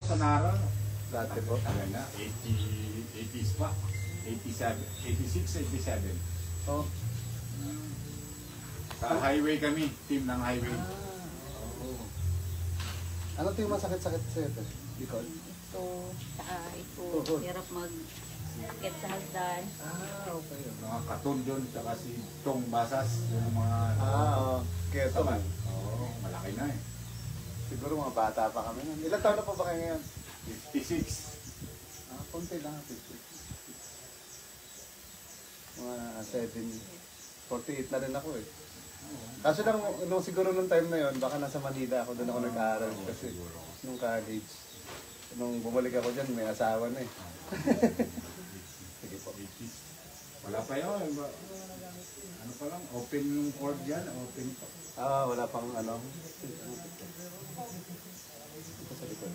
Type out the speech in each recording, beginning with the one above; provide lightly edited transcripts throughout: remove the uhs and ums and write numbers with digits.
Sa Nara, Dati po. tagal na, 80s pa. 87, 86, 87. Oh. Sa highway kami, team ng highway. Oh. Ano ito yung masakit-sakit sa'yo ito? Likod? Ito, saka ito, Oo. hirap mag-sakit sa hagdan. Okay. Mga katon doon, saka si Tong Basas, yung mga... Oo. Keto Tama. man. Oo, malaki na eh. Siguro mga bata pa kami nun. Ilan taon na po ba kayo ngayon? 56. Konti lang. 50. Mga 48 na rin ako eh. Kaso lang, nung siguro nung time na yon, baka nasa Manila ako, doon ako nag-aaral kasi nung college. Nung bumalik ako dyan, may asawa na eh. Sige po. 80s. Wala pa yun. Ano pa lang, open yung court dyan, open pa. Wala pang ano. Ito sa likod.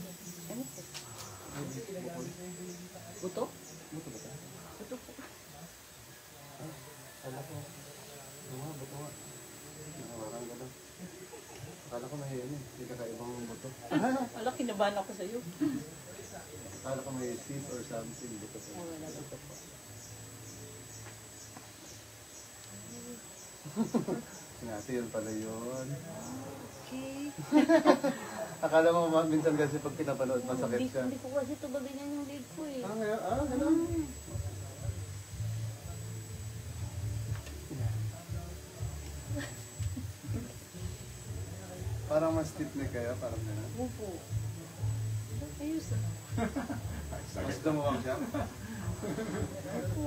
Ano po? Buto? Buto ba ito? Ito po. Akala ko. Buto nga. Parang gano'n. Akala ko may ano, hindi kakaibang buto. Wala, kinabahan ako sa'yo. Akala ko may seed or something. Buto po. Wala buto po. Ngati yun pala yun. Okay. Akala mo minsan kasi pag pinapanood masakit siya. Hindi ko kasi ito ba ganyan yung leg ko eh. Ngayon? Gano'n. Parang mas stiff neck kayo, parang gano'n. Opo. Ayos ah. Mas dumuwang siya. Opo.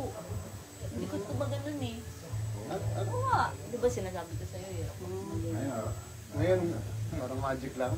Likod ko ba ganun eh? At, Oo nga. Di ba sinasabi ko sa'yo eh? Ngayon, ngayon, parang magic lang.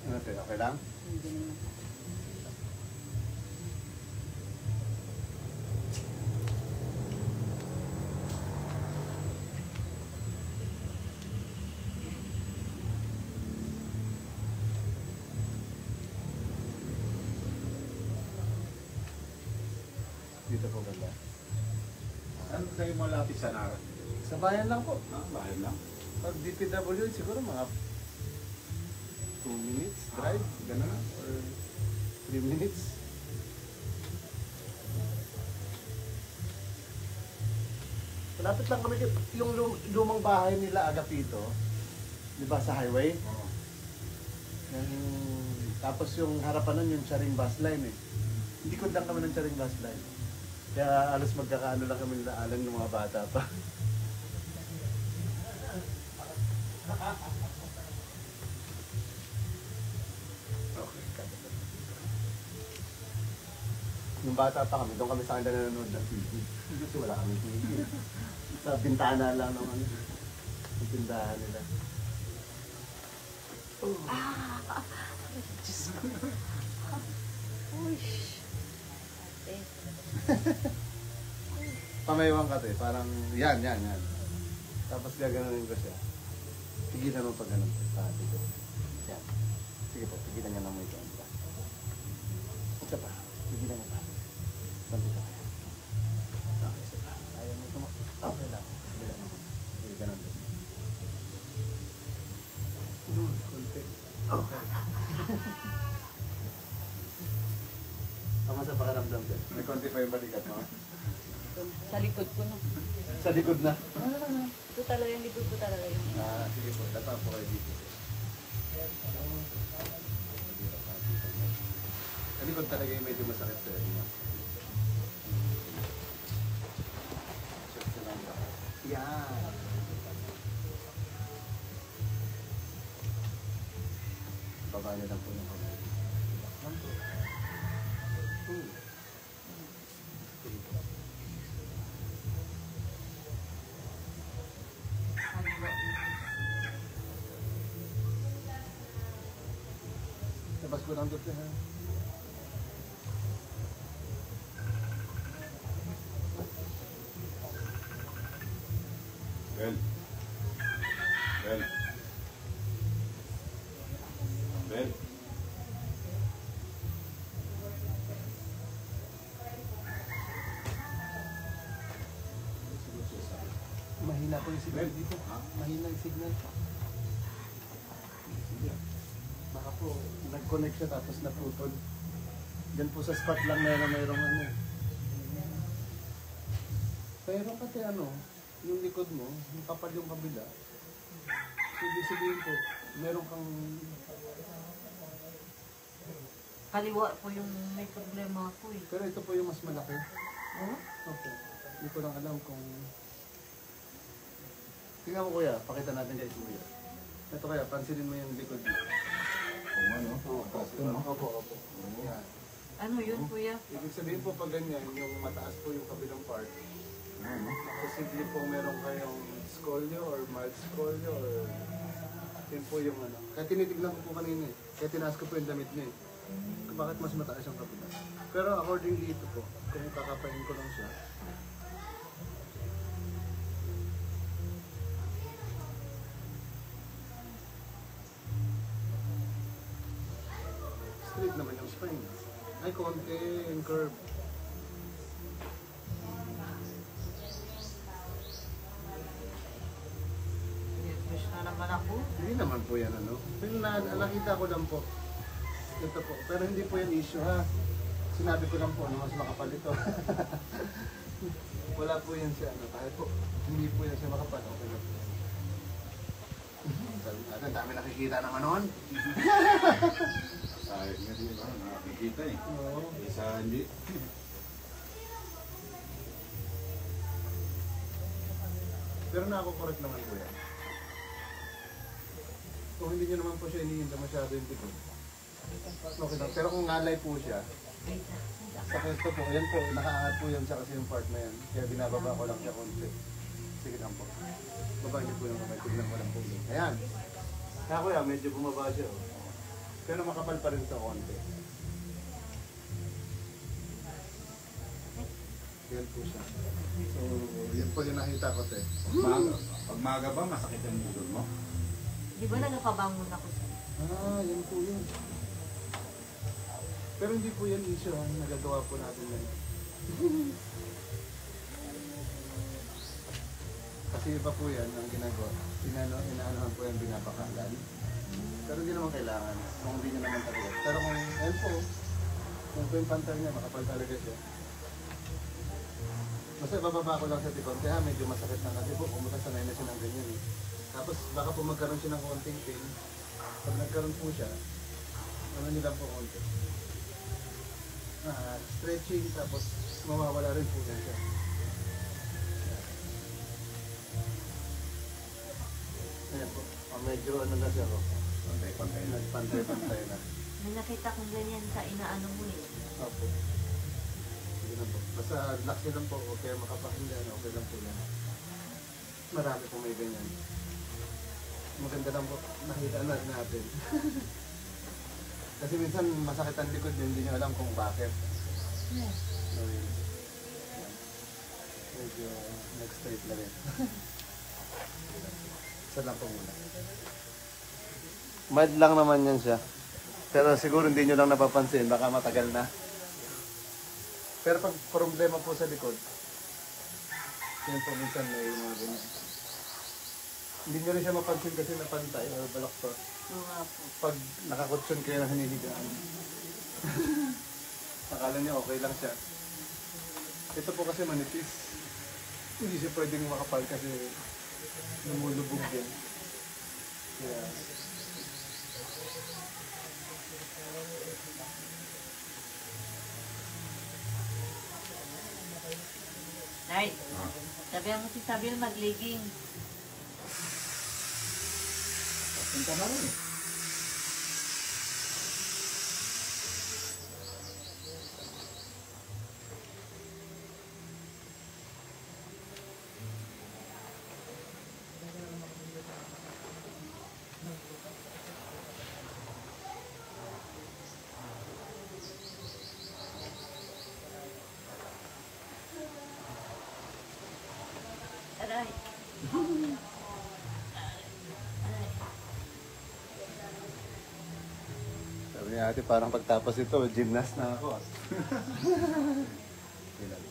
Ano ito? Okay lang? Hindi naman. Dito po ganda. saan kayo malapit sa Nara? Sa bayan lang po. Bahay lang. Pag DPW siguro mga 2 minutes drive, gano'n, or 3 minutes. Malapit lang kami, yung lumang bahay nila Agapito, di ba sa highway? Oo. Tapos yung harapan nun yung Charing bus line eh. Hindi ko lang kami ng Charing bus line. Kaya alos magkakaano lang kami nila alam ng mga bata pa. Nung bata pa kami, doon kami sa kanila nanonood ng TV. Kasi wala kami TV. Sa bintana lang ng ano, yung tindahan nila. Diyos ko. Uy. Ate. Pamayawang ka to eh, parang yan. Tapos gaganunin ko siya. Pigilan mo pag ganun. Dito. Yan. Sige po, pigilan niya lang mo ito. Isa pa, pigilan mo pa. Dito pa. Okay, isa pa. Ayaw mo ito mo. Okay lang. Pigilan mo. Sige, ganun din. Kunti. Okay. Tama sa pakaramdam din. May konti pa yung balikat mo. Sa likod ko no. Sa likod na. Ito talaga yung likod ko talaga yung. Sige po, dapat po kayo dito. Sa likod talaga yung medyo masakit sa inyo. Yan. Baba niyo lang po ng kamay. 1, 2. Labas ko lang doon ha. Bel. Bel. Mahina po yung signal Bel. dito. Mahina yung signal. Baka po, nag-connect siya tapos naputol. Diyan po sa spot lang na mayroong ano. Pero kasi ano, yung likod mo, yung kapal yung kabila. So, ibig sabihin po, meron kang... Kaliwa po yung may problema ako eh. Pero ito po yung mas malaki. Oh? Opo. Hindi ko lang alam kung... Tingnan mo kuya, pakita natin kay kuya. Ito kaya, pansinin mo yung likod mo. Kung ano? Opo. Yan. Ano yun kuya? Ibig sabihin po pag ganyan, yung mataas po yung kabilang part. Posible po meron kayong scolio or mild scolio or yun po yung ano. Kaya tinitignan ko po kanina eh. Kaya tinaas ko po yung damit niya eh. Kung bakit mas mataas yung kabila. Pero accordingly ito po, kung kakapain ko lang siya. Straight naman yung spine. Ay, konti yung curve. Nervous na naman ako. Hindi naman po yan ano. Pero nakita ko lang po. Ito po. Pero hindi po yan issue ha. Sinabi ko lang po na mas makapal ito. Wala po yan siya ano. Kahit po hindi po yan siya makapal. Okay lang po. Sabi natin, dami nakikita naman noon. Sayang nga din ba? Nakakikita eh. Oo. Isa hindi. Pero nako-correct naman po yan. Kung hindi nyo naman po siya iniinda masyado yung likod. Okay lang. Pero kung ngalay po siya, sa pwesto po, yan po, nakaangat po yan siya kasi yung part na yan. Kaya binababa ko lang siya konti. Sige lang po. Baba niyo po yung kamay, tignan ko lang po. Ayan. Kaya kuya, medyo bumaba siya. Oh. Pero makapal pa rin sa konti. Yan po siya. So, yan po yung nakita ko te. Pag maaga ba, masakit ang ulo mo? Di ba nagpabangon ako sa... Yan po yun. Pero hindi po yan issue ha. Nagagawa po natin yan. Kasi iba po yan ang ginagawa. Inaanohan po yung binabakalan. Pero hindi naman kailangan. Kung hindi nyo naman talaga. Pero kung yan po, kung po yung pantal niya, makapal talaga siya. Basta bababa ko lang sa tikon. Kaya medyo masakit na kasi po. Kung makasanay na siya ng ganyan eh. Tapos baka po magkaroon siya ng konting pain. Pag nagkaroon po siya, ano nila po konti. Stretching tapos mawawala rin po yan siya. Ayan po. Medyo ano na siya po. Pantay-pantay na. Pantay-pantay na. May nakita kong ganyan sa inaano mo eh. Opo. Sige lang po. Basta relax nyo lang po. Okay makapakinggan. Okay lang po yan. Marami po may ganyan. Maganda lang po. Nakita na natin. Kasi minsan masakit ang likod yun. Hindi nyo alam kung bakit. Yes. So, yun. Medyo next straight na rin. Isa lang po muna. Mild lang naman yan siya. Pero siguro hindi nyo lang napapansin. Baka matagal na. Pero pag problema po sa likod, yun po minsan may mga ganyan. Hindi nyo rin siya mapansin kasi napantay o balaktot. Oo nga po. Pag nakakutsyon kayo na hiniligaan. Akala niya okay lang siya. Ito po kasi manipis. Hindi siya pwedeng makapal kasi lumulubog din. Kaya... Nay, sabihan mo si Sabiel mag-legging. Punta na rin eh. Aray. Dati parang pagtapos ito, gymnast na ako. Ilan?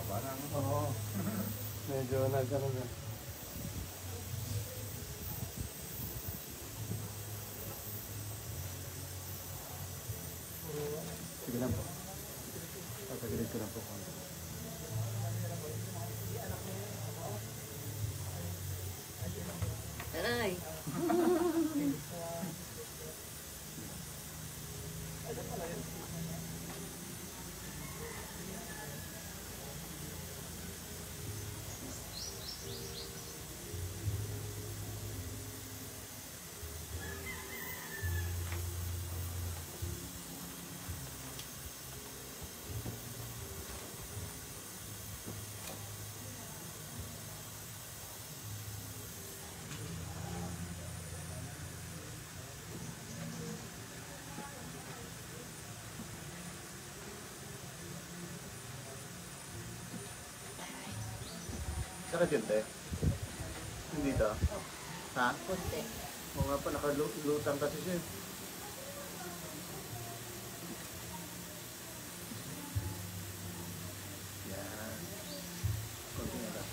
Parang Oo. Medyo nagkaroon na. Sige lang po. Papagilid ko lang po. Aray. Sakit yun, te? Hindi to? Ha? Kunti. Oo nga pa, nakalutang kasi siya. Yan. Kunti na lang.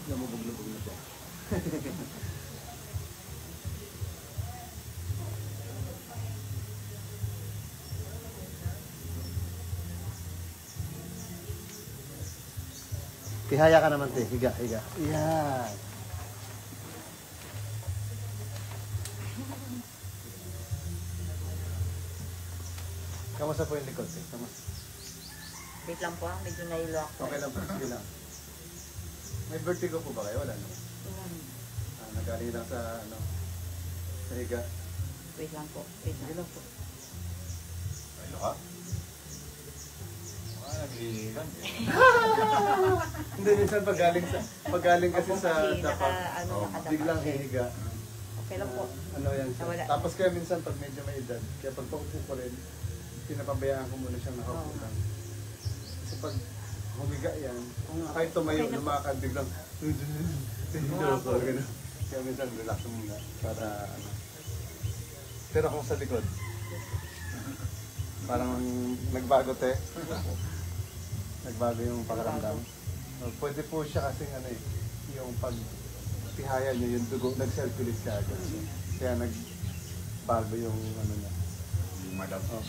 Lumubog-lubog na siya. Tihaya ka naman, te. Higa, higa. Yan. Kamusta po yung likod, te? Kamusta? Wait lang po, medyo nahilo ako. Okay lang po. Sige lang. May vertigo po ba kayo? Wala, no? Nagaling lang sa, ano, sa higa. Wait lang po. Wait Sige lang. lang po. ano ka? Nagiilan eh. Hindi, minsan paggaling kasi Opo, sa kasi dapat, nakadapa biglang siya. hihiga. Okay lang po. Ano yan siya. Nawala. Tapos kaya minsan pag medyo may edad, kaya pag paupo ko rin, pinapabayaan ko muna siyang nakaupo Oo. lang. Kasi pag humiga yan, kahit tumayo, Okay na po. lumakad, biglang, Oo. so, ganun. Kaya minsan relax muna para ano. Pero kung sa likod, parang nagbago, te. Nagbago yung pakiramdam. Pwede po siya kasi ano eh, yung pagtihaya niyo, yung dugo, nag-circulate ka agad. Kaya nagbago yung ano niya. Hindi madam. Oh.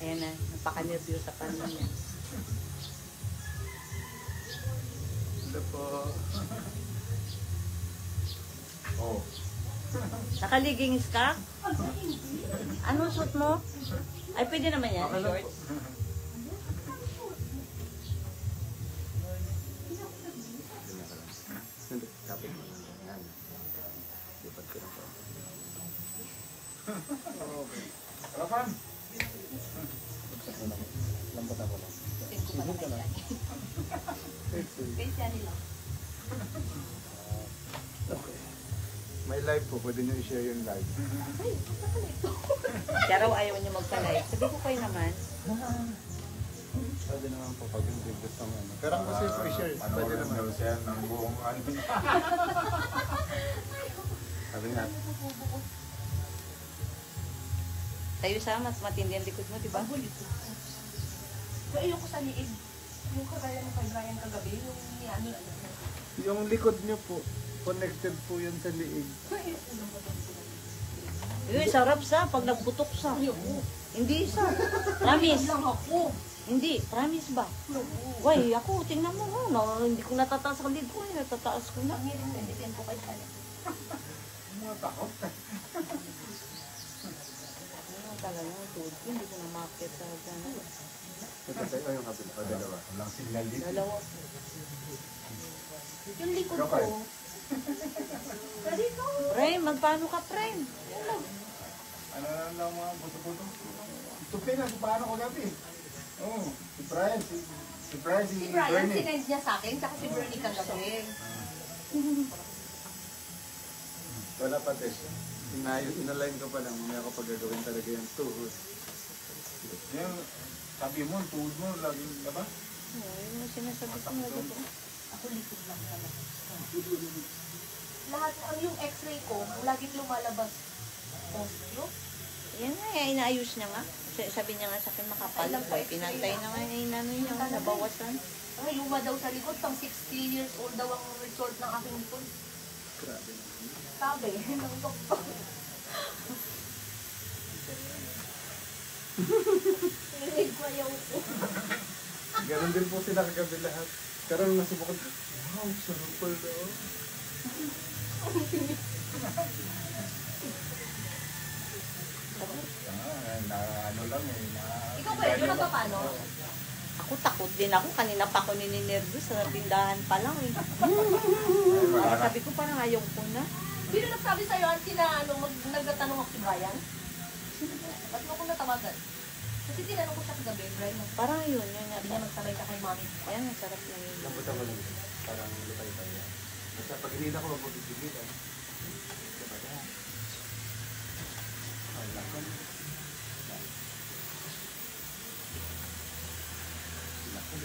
Ayan na, napaka-nervous sa panin niya. Ito po. Oh. Nakaligings ka? Anong suit mo? Ay, pwede naman yan. Okay lang Short. po. Hindi, kapit mo. Yan. Lipat ko lang po. Rapan! Lambot ako lang. Sigil ka lang. Okay. May live po, pwede nyo i-share yung live. Siya raw ayaw niya magpa-live. Sabi ko kayo naman. Pwede naman po pag hindi gusto ng ano. Pero kung kasi po i-share, pwede Ano naman. daw siya ng buong ano. Sabi nga, Tayo sa mas matindi ang likod mo, di ba? Ayoko sa liig. Yung kagaya mo kay Brian kagabi, yung ano, Yung likod niyo po, connected po yun sa liig. Uy, sarap sa pag nagputok sa. Hindi sa. Promise. lang ako. Hindi, promise ba? Why, ako, tingnan mo, oh, no, hindi ko natataas ang lid ko, natataas ko na. Ang hirin mo, hindi ko kay Kaya. Mga takot. Ano talaga, tuhod ko, hindi ko na makakit sa gano'n. Ito tayo yung kabila, o dalawa. Walang signal dito. Dalawa. Yung likod Ikaw, ko. Kay. Dito. Pre, magpaano ka, pre? Ano na lang mga buto-buto. Tupi na, paano ko gabi? Oo, si Brian, si Brian, si Si Brian, Bernie. sinend niya sa akin, tsaka si Bernie kagabi. Wala pa, Tess. Inalign ko pa lang, mamaya ko pagagawin talaga yung tuhod. Yan, sabi mo, tuhod mo, laging, diba? Yun yung sinasabi ko na dito. Ako likod lang naman. Lahat, yung x-ray ko, laging lumalabas. Osteo? Yan nga, inaayos niya nga. Sabi niya nga sa akin makapal. Ay, pinantay na nga yung inano niya, nabawasan. Ay, luma daw sa likod, pang 60 years old daw ang result ng aking likod. Grabe naman. Sabi, ng doktor. Rinig ko ayaw ko. Ganon din po sila kagabi lahat. Pero nung nasubukan, wow, sarap pala daw. Na ano lang eh, na... Ikaw ba yun? Ano ba paano? Ako takot din ako. Kanina pa ako nininervous sa tindahan pa lang eh. Wala na. Sabi ko parang ayaw ko na. Sino nagsabi sa'yo, Auntie, na ano, nagtatanong ako si Brian? Ba't mo akong natawagan? Kasi tinanong ko siya kagabi, Brian. Parang yun, yun Sabi nga. niya magsabay ka kay mami. Ayan, ang sarap lang yun. Nabutan ko lang. Parang lutay pa yan. Basta pag hindi na ko magpipigil, diba na? Ang lakon. Lakon.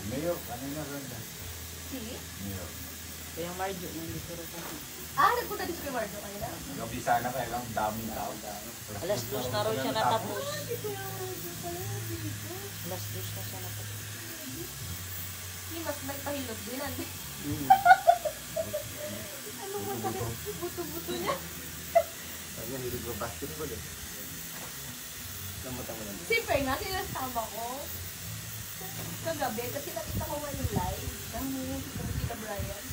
Mayor, kanina rin. Si? Mayor. Kaya Marjo, nandito rin ako. Nagpunta din si Kuya Marjo kanina. Gabi sana kaya lang daming tao. Alas 2 na raw siya natapos. Alas 2 na siya natapos. Hindi, mas may pahilot din. Ano mo sabi? Buto-buto niya. Sabi niya, hilig ko basketball eh. Namutan mo lang. Siyempre nga, sinasama ko. Kagabi, kasi nakita ko nga yung live. Ang yun, si Brian.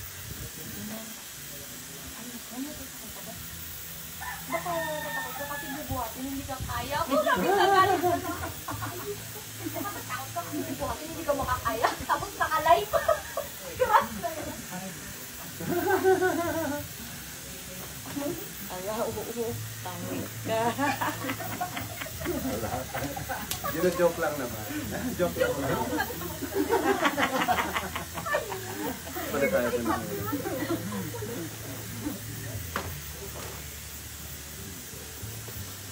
Ano ito sa kanta ba? Baka natakot ka kasi bubuhatin, hindi ka kaya. Ako sabi ka galing ka na. Nakakatakot ka kasi bubuhatin, hindi ka makakaya. Tapos naka-live. Grass na yun. Ala, oo, tangit ka. Gino-joke lang naman. Joke lang naman. Pwede tayo sa mga.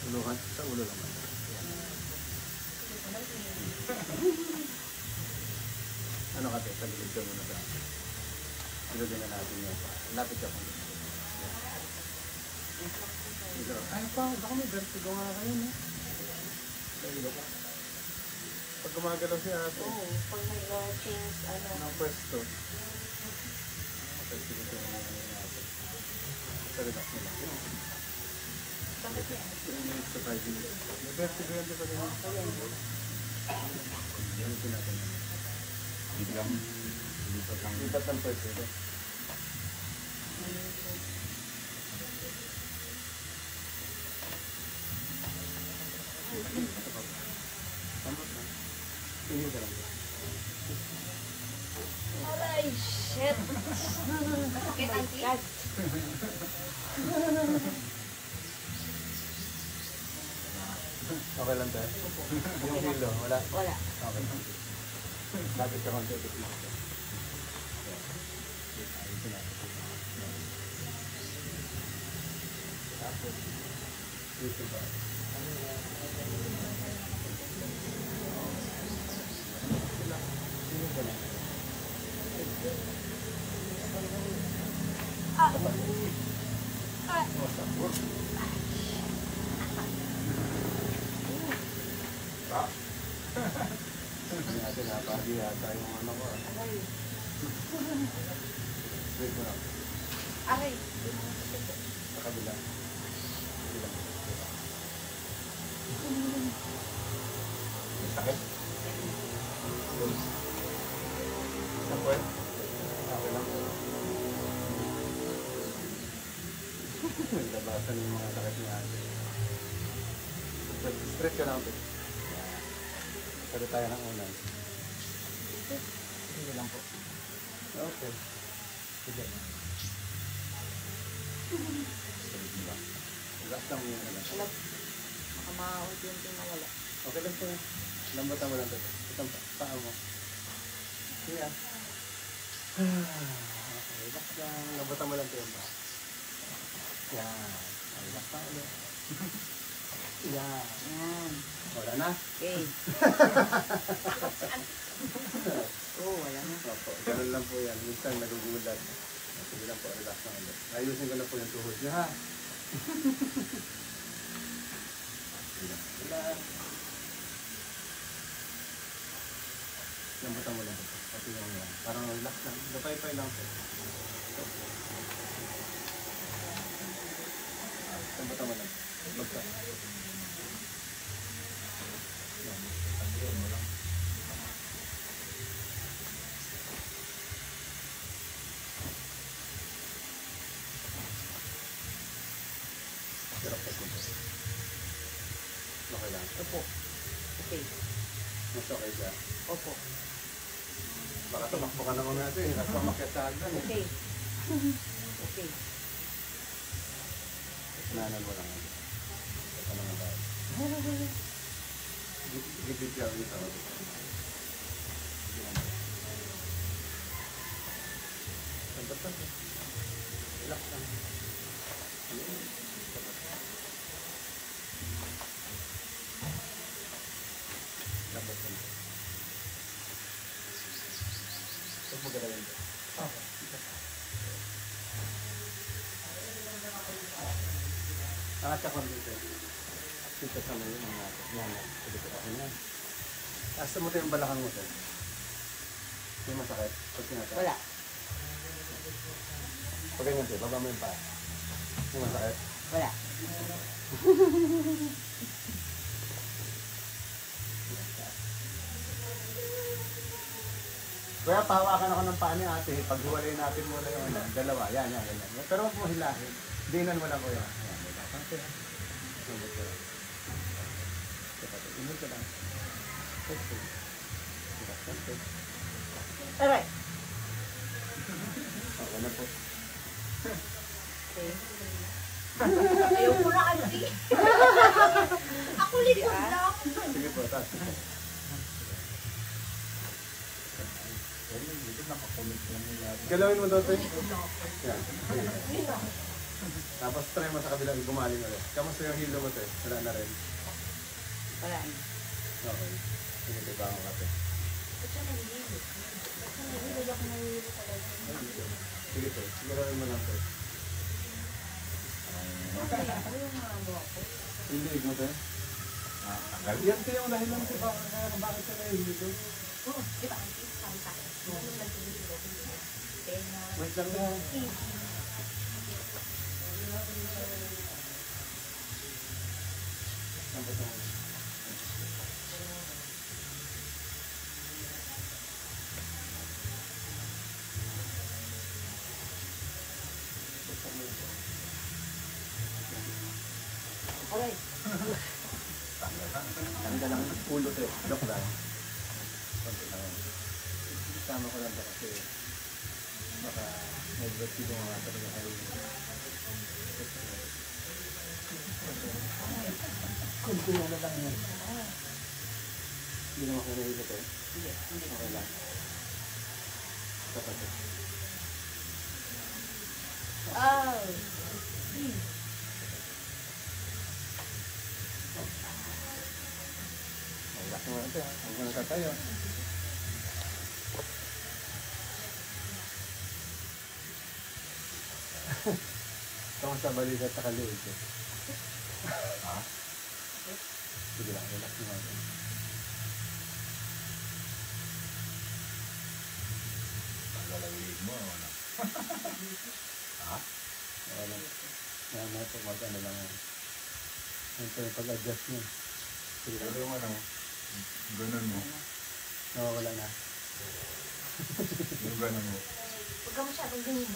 Uluhan sa ulo naman. Ano ka tayo? Tagilid ka muna ba? Ilugin na natin yan. Lapit ka muna. Dito. Ay pa, baka may vertigo nga kayo, no? Dahil ka. Pag gumagalaw si ate, Oo, pag nag-change, ano. ng pwesto. Vertigo ka muna natin. Sa relax nila. Bakit yan? Sa 5 minutes. May vertigo yan, di ba rin? Yan yung natin. Biglang lipat lang. Lipat ng pwesto ito. Tama na. Tingin ka lang. Aray, shit. Sakit, Auntie? God. Okay lang tayo. Yung kilo, wala. Wala. Okay. Lapit ka konti. Tapos, dito ba? Sino ka lang? Hindi natin napagi yata yung ano ko. Aray. Straight mo lang. Aray. Sa kabila. Kabila. Sakit. Isang puwet. Okay lang. Naglabasan yung mga sakit ni ate. Straight ka lang ito. Pero tayo ng unan. Hindi lang po. Okay. Sige. Relax lang yung unan. Alam. Baka makaunti-unti mawala. Okay lang po. Lambatan mo lang ito. Itong paa mo. Sige ah. Okay, relax lang. Lambatan mo lang ito yung paa. Yan. Relax lang ulit. Yan. Yan. Wala na? Okay. Oo, wala na. Opo, ganun lang po yan. Minsan nagugulat. Sige lang po, relax lang ulit. Ayusin ko na po yung tuhod niya ha. Relax. Lambatan mo lang ito. Pati yung yan. Parang relax lang. Lapay-pay lang po. Lambatan mo lang. Basta. Okay lang. Opo. Okay. Mas okay siya. Opo. Baka tumakbo ka naman natin. At pamakyat sa agdan. Okay. Okay. Nanan mo lang. Ito naman tayo. Gipit ka dito. Santat. Relax lang. Dapat lang. Huwag mo galawin ito. Angat ka kung dito. Dito sa may yung mga natin. Yan. Dito ka yan. Asa mo tayo yung balakang mo tayo. May masakit. Pag tinatay. Wala. Pag ganyan tayo, baba mo yung paa. May masakit. Wala. Kaya pahawakan ako ng paa ni ate. Paghiwalay natin muna yung ano, dalawa. Yan, ganyan. Pero huwag mo hilahin. Dinan mo lang ko yan. Yan, may bakang tayo. Sumot ka lang. Inod ka lang. Okay. Okay. Aray. Okay na po. Okay. Ayaw ko na kasi. Ako likod lang. Sige po, taas. Galawin mo daw ito. Yan. Tapos try mo sa kabilang gumaling ulit. Kamusta yung hilo mo ito? Wala na rin. Wala na. Okay. Sige, diba ang kape. Sige po, sigurarin mo lang ito. Hindi, mo ito. Yan ito yung dahilan ko bakit sa nahihilo. Di ba, auntie? Sabi sa akin. Nung nagtulog ko, Wait lang mo. Aray. Ganda lang ang ulo ito. Look lang. Konti lang. Isama ko lang ito kasi baka medyo sino mga talaga kayo. Kunti na lang yan. Hindi naman kayo nahilot eh. Hindi. Hindi. Okay lang. Tapat eh. Oh. Relax mo natin ha. Huwag mo natatayo. Kamusta balita at kaliit eh? Sige lang, relax mo natin. Lalawig mo. Ano? Ha? Wala. Yan na ito, mag-ano lang yan. Ito yung pag-adjust niya. Sige, Pero yung ano, ganun mo. nawawala na. Yung ganun mo. Huwag ka masyadong ganyan.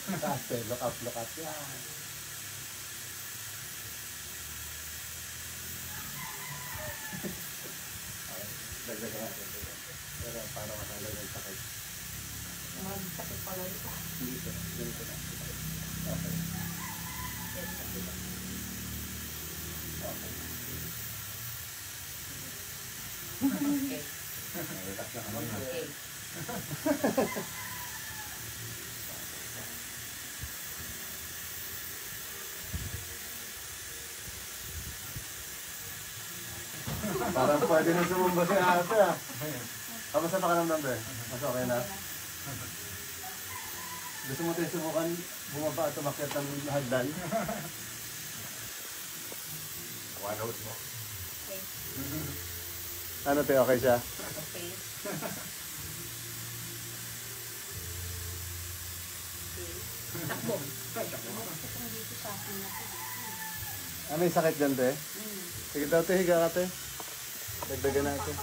Taas eh, look up, look up. Yan. Dagdagan natin. Pero para matanggal yung sakit. Sakit pala ito. Dito, dito na. Okay. Okay. Relax na kami na. Okay. Parang pwede na sumumba si ate ah. Kamusta pa ka ng number? Mas okay na? Gusto mo tayo subukan bumaba at umakyat ng hagdan? One out mo. Okay. Ano tayo, okay siya? Okay. Takbo. Dito sa akin na. Ah, may sakit dyan te? Sige daw te, higa ka te. Dagdagan natin.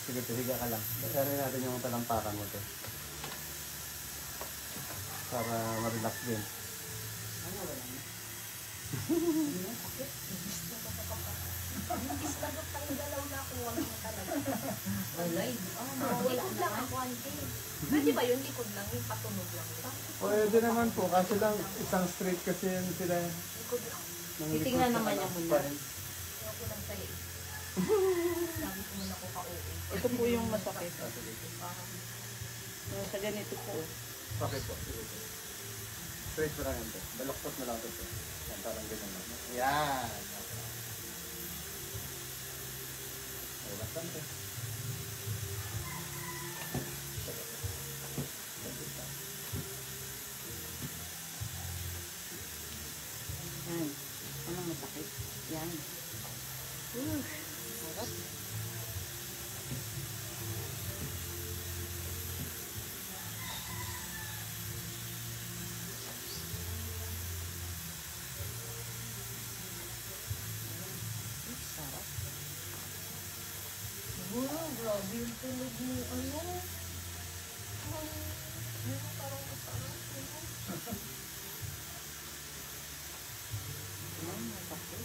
Sige te, higa ka lang. Dagdagan natin yung talampakan mo te. Para ma-relax din. Iskadok tayong dalaw na kuha mo talaga. Walay. Likod lang ako, auntie. Pwede ba yun? Likod lang, yung patunog lang. Pwede naman po, kasi lang isang straight kasi yun sila. Likod lang. Titingnan naman niya muna. Ayoko lang sa'yo. Sabi ko muna ko ka-uwi. Ito po yung masakit. So, sa ganito po. Okay po. Straight mo lang yun te. Baloktot mo lang ito. Yan, parang ganyan lang. Yan. Relax lang te. Yan. Anong masakit? Yan. Sarap. Sarap. Wow, grabe yung tulog mo. Ano? Ano parang masarap. Masakit.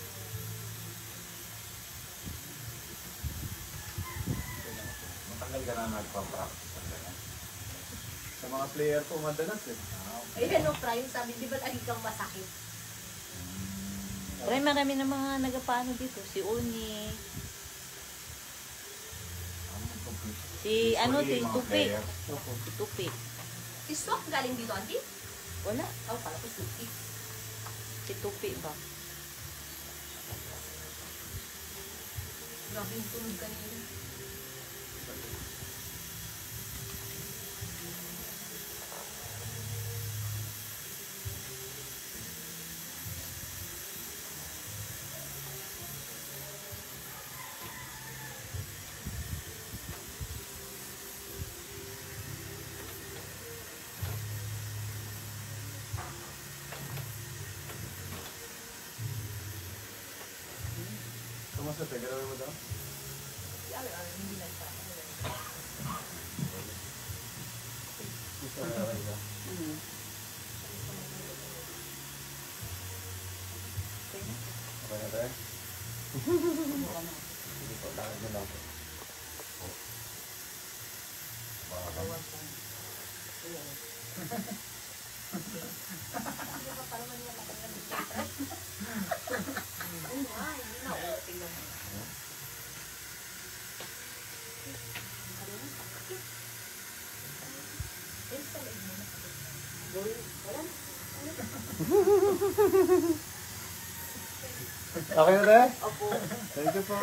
Matagal ka na nagpa-practice ng ganyan. Sa mga player po madalas eh. Ay, ano, Prime, sabi, di ba lagi kang masakit? Pero marami na mga nagpaano dito. Si Uni. Si ano, si Tupi. Si Tupi. Si Swak galing dito, auntie? Wala. Oh, pala ko Suki. Si Tupi ba? Grabe yung tunog kanina. Kamusta te? Gawin mo daw? Hindi lang pa. Gusto na okay ka? Hmm. Okay na te? Sige po, lakad mo lang po. Hindi ka parang maniwala ka ng dito. Oo nga, hindi na okay lang. Okay na te? Opo. Thank you po.